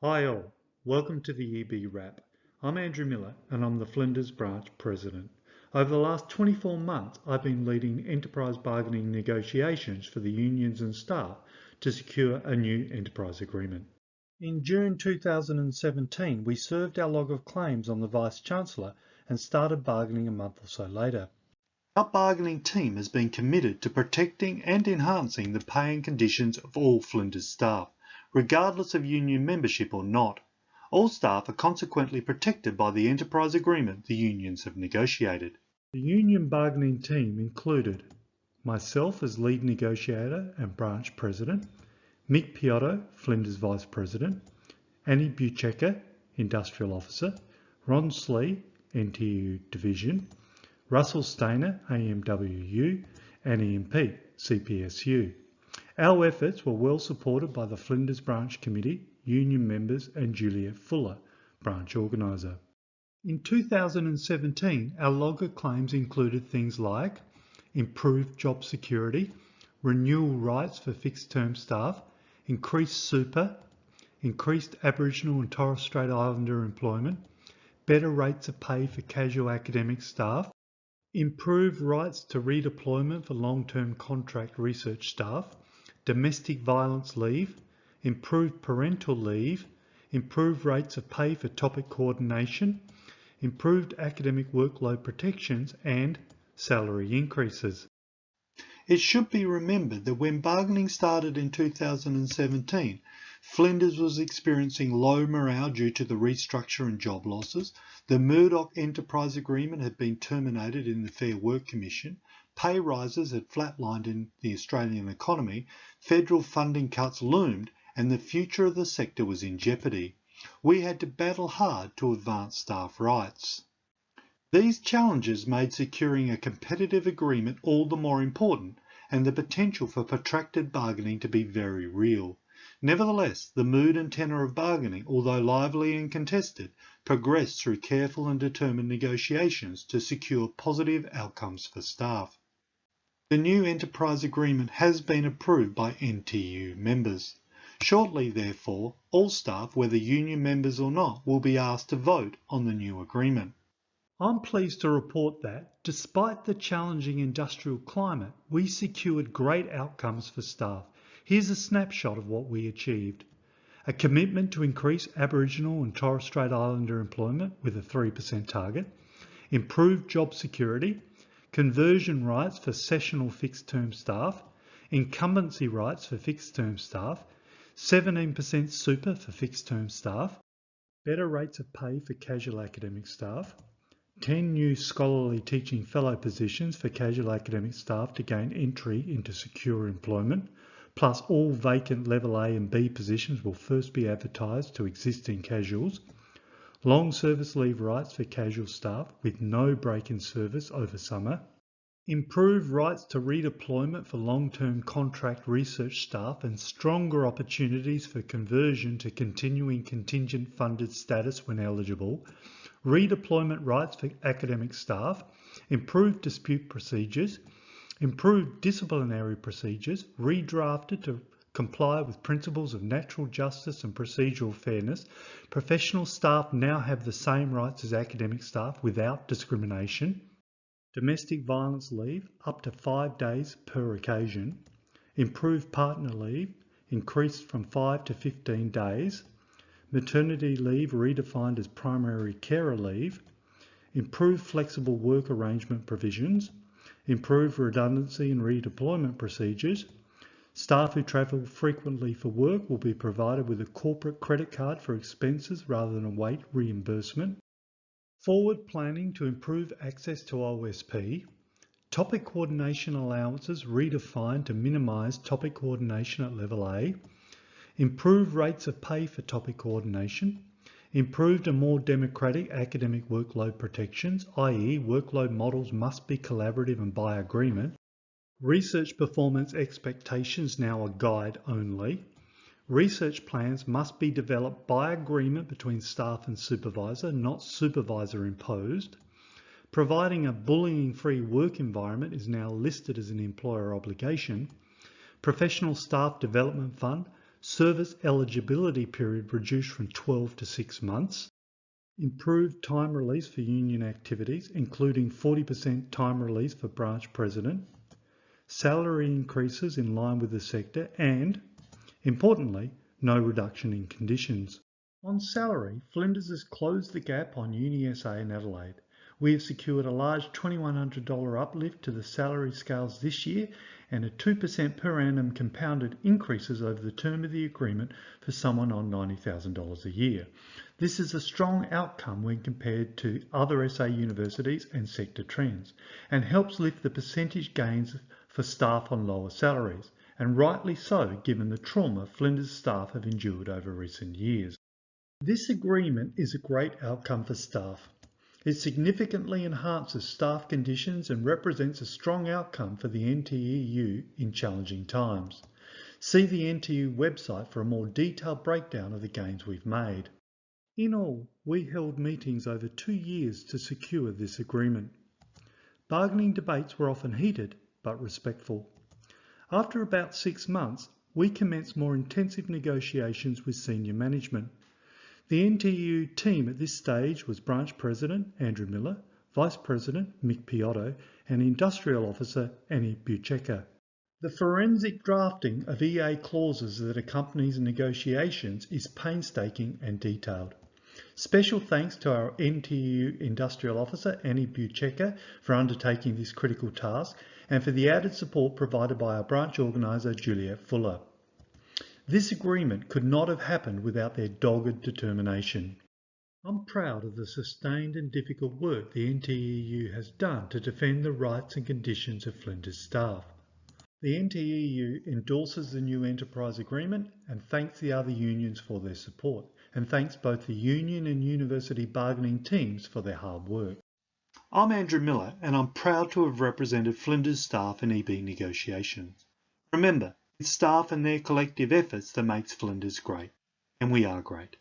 Hi all, welcome to the EB Wrap. I'm Andrew Miller and I'm the Flinders Branch President. Over the last 24 months, I've been leading enterprise bargaining negotiations for the unions and staff to secure a new enterprise agreement. In June 2017, we served our log of claims on the Vice-Chancellor and started bargaining a month or so later. Our bargaining team has been committed to protecting and enhancing the pay and conditions of all Flinders staff, regardless of union membership or not. All staff are consequently protected by the enterprise agreement the unions have negotiated. The union bargaining team included myself as lead negotiator and branch president, Mick Piotto, Flinders Vice President, Annie Buchecker, Industrial Officer, Ron Slee, NTEU Division, Russell Stainer, AMWU, and Ian Peake, CPSU. Our efforts were well supported by the Flinders Branch Committee, union members, and Juliet Fuller, branch organiser. In 2017, our log of claims included things like improved job security, renewal rights for fixed-term staff, increased super, increased Aboriginal and Torres Strait Islander employment, better rates of pay for casual academic staff, improved rights to redeployment for long-term contract research staff, domestic violence leave, improved parental leave, improved rates of pay for topic coordination, improved academic workload protections, and salary increases. It should be remembered that when bargaining started in 2017, Flinders was experiencing low morale due to the restructure and job losses. The Murdoch Enterprise Agreement had been terminated in the Fair Work Commission. Pay rises had flatlined in the Australian economy. Federal funding cuts loomed, and the future of the sector was in jeopardy. We had to battle hard to advance staff rights. These challenges made securing a competitive agreement all the more important, and the potential for protracted bargaining to be very real. Nevertheless, the mood and tenor of bargaining, although lively and contested, progressed through careful and determined negotiations to secure positive outcomes for staff. The new enterprise agreement has been approved by NTEU members. Shortly, therefore, all staff, whether union members or not, will be asked to vote on the new agreement. I'm pleased to report that, despite the challenging industrial climate, we secured great outcomes for staff. Here's a snapshot of what we achieved. A commitment to increase Aboriginal and Torres Strait Islander employment with a 3% target, improved job security, conversion rights for sessional fixed-term staff, incumbency rights for fixed-term staff, 17% super for fixed-term staff, better rates of pay for casual academic staff, 10 new scholarly teaching fellow positions for casual academic staff to gain entry into secure employment, plus all vacant level A and B positions will first be advertised to existing casuals, long service leave rights for casual staff with no break in service over summer, improved rights to redeployment for long-term contract research staff and stronger opportunities for conversion to continuing contingent funded status when eligible, redeployment rights for academic staff, improved dispute procedures, improved disciplinary procedures, redrafted to comply with principles of natural justice and procedural fairness. Professional staff now have the same rights as academic staff without discrimination. Domestic violence leave up to 5 days per occasion. Improved partner leave increased from 5 to 15 days. Maternity leave redefined as primary carer leave, improved flexible work arrangement provisions, improved redundancy and redeployment procedures. Staff who travel frequently for work will be provided with a corporate credit card for expenses rather than a weight reimbursement. Forward planning to improve access to OSP. Topic coordination allowances redefined to minimise topic coordination at level A. Improved rates of pay for topic coordination, improved and more democratic academic workload protections, i.e. workload models must be collaborative and by agreement, research performance expectations now a guide only, research plans must be developed by agreement between staff and supervisor, not supervisor imposed, providing a bullying-free work environment is now listed as an employer obligation, professional staff development fund service eligibility period reduced from 12 to 6 months, improved time release for union activities, including 40% time release for branch president, salary increases in line with the sector, and, importantly, no reduction in conditions. On salary, Flinders has closed the gap on Uni SA and Adelaide. We have secured a large $2,100 uplift to the salary scales this year and a 2% per annum compounded increases over the term of the agreement for someone on $90,000 a year. This is a strong outcome when compared to other SA universities and sector trends, and helps lift the percentage gains for staff on lower salaries, and rightly so given the trauma Flinders staff have endured over recent years. This agreement is a great outcome for staff. It significantly enhances staff conditions and represents a strong outcome for the NTEU in challenging times. See the NTEU website for a more detailed breakdown of the gains we've made. In all, we held meetings over 2 years to secure this agreement. Bargaining debates were often heated but respectful. After about 6 months, we commenced more intensive negotiations with senior management. The NTEU team at this stage was Branch President Andrew Miller, Vice President Mick Piotto, and Industrial Officer Annie Bucheka. The forensic drafting of EA clauses that accompanies negotiations is painstaking and detailed. Special thanks to our NTEU Industrial Officer Annie Bucheka for undertaking this critical task and for the added support provided by our branch organiser Juliet Fuller. This agreement could not have happened without their dogged determination. I'm proud of the sustained and difficult work the NTEU has done to defend the rights and conditions of Flinders staff. The NTEU endorses the new enterprise agreement and thanks the other unions for their support, and thanks both the union and university bargaining teams for their hard work. I'm Andrew Miller and I'm proud to have represented Flinders staff in EB negotiations. Remember, it's staff and their collective efforts that makes Flinders great, and we are great.